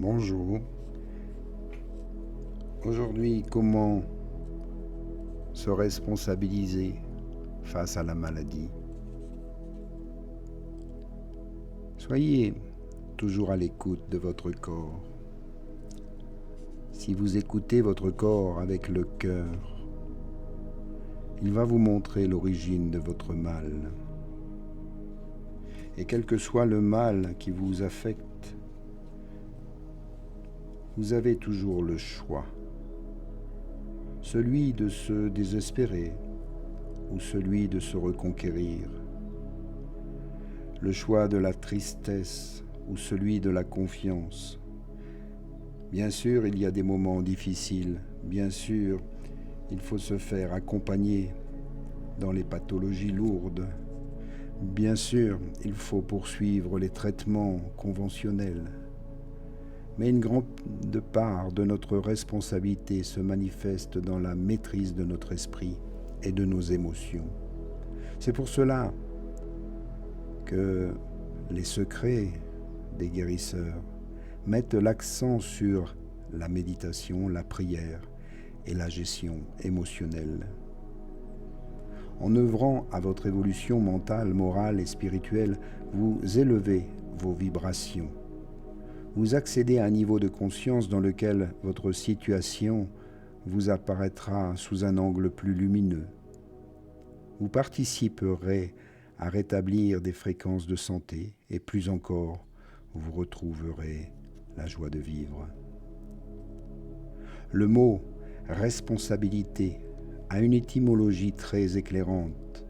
Bonjour. Aujourd'hui, comment se responsabiliser face à la maladie? Soyez toujours à l'écoute de votre corps. Si vous écoutez votre corps avec le cœur, il va vous montrer l'origine de votre mal. Et quel que soit le mal qui vous affecte, vous avez toujours le choix. Celui de se désespérer ou celui de se reconquérir. Le choix de la tristesse ou celui de la confiance. Bien sûr, il y a des moments difficiles. Bien sûr, il faut se faire accompagner dans les pathologies lourdes. Bien sûr, il faut poursuivre les traitements conventionnels. Mais une grande part de notre responsabilité se manifeste dans la maîtrise de notre esprit et de nos émotions. C'est pour cela que les secrets des guérisseurs mettent l'accent sur la méditation, la prière et la gestion émotionnelle. En œuvrant à votre évolution mentale, morale et spirituelle, vous élevez vos vibrations. Vous accédez à un niveau de conscience dans lequel votre situation vous apparaîtra sous un angle plus lumineux. Vous participerez à rétablir des fréquences de santé et plus encore, vous retrouverez la joie de vivre. Le mot responsabilité a une étymologie très éclairante.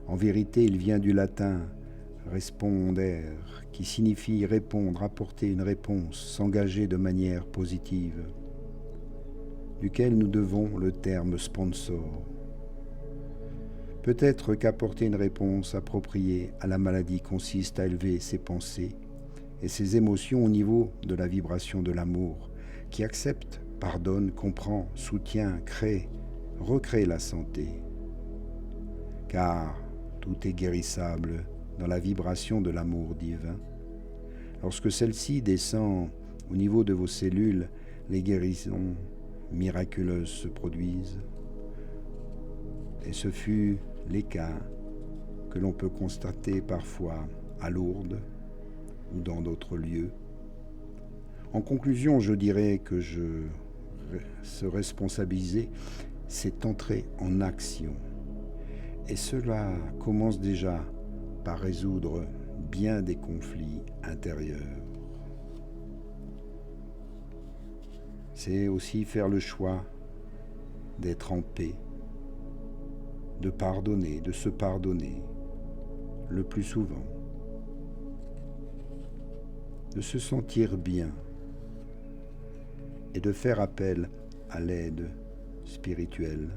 En vérité, il vient du latin responder, qui signifie répondre, apporter une réponse, s'engager de manière positive, duquel nous devons le terme sponsor. Peut-être qu'apporter une réponse appropriée à la maladie consiste à élever ses pensées et ses émotions au niveau de la vibration de l'amour, qui accepte, pardonne, comprend, soutient, crée, recrée la santé. Car tout est guérissable dans la vibration de l'amour divin. Lorsque celle-ci descend au niveau de vos cellules, les guérisons miraculeuses se produisent. Et ce fut les cas que l'on peut constater parfois à Lourdes ou dans d'autres lieux. En conclusion, je dirais que se responsabiliser, c'est entrer en action. Et cela commence déjà par résoudre bien des conflits intérieurs. C'est aussi faire le choix d'être en paix, de pardonner, de se pardonner le plus souvent, de se sentir bien et de faire appel à l'aide spirituelle.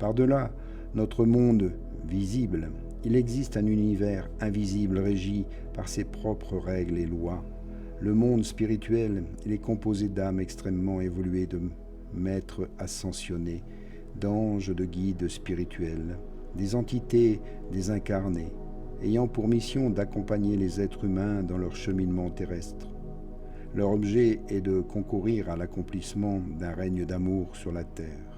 Par-delà notre monde visible, il existe un univers invisible régi par ses propres règles et lois. Le monde spirituel, il est composé d'âmes extrêmement évoluées, de maîtres ascensionnés, d'anges, de guides spirituels, des entités désincarnées, ayant pour mission d'accompagner les êtres humains dans leur cheminement terrestre. Leur objet est de concourir à l'accomplissement d'un règne d'amour sur la terre.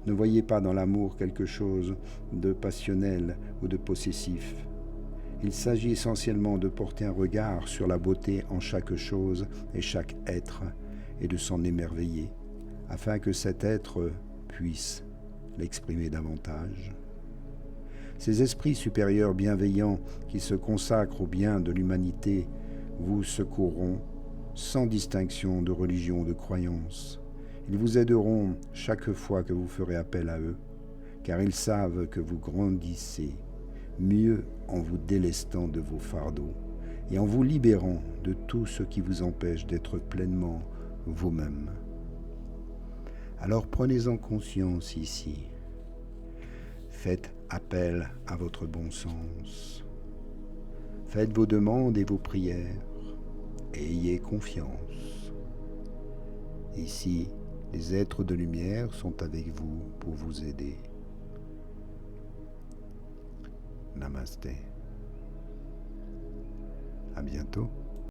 Ne voyez pas dans l'amour quelque chose de passionnel ou de possessif. Il s'agit essentiellement de porter un regard sur la beauté en chaque chose et chaque être et de s'en émerveiller, afin que cet être puisse l'exprimer davantage. Ces esprits supérieurs bienveillants qui se consacrent au bien de l'humanité vous secourront sans distinction de religion ou de croyance. Ils vous aideront chaque fois que vous ferez appel à eux, car ils savent que vous grandissez mieux en vous délestant de vos fardeaux et en vous libérant de tout ce qui vous empêche d'être pleinement vous-même. Alors prenez-en conscience ici. Faites appel à votre bon sens. Faites vos demandes et vos prières et ayez confiance. Ici, les êtres de lumière sont avec vous pour vous aider. Namasté. À bientôt.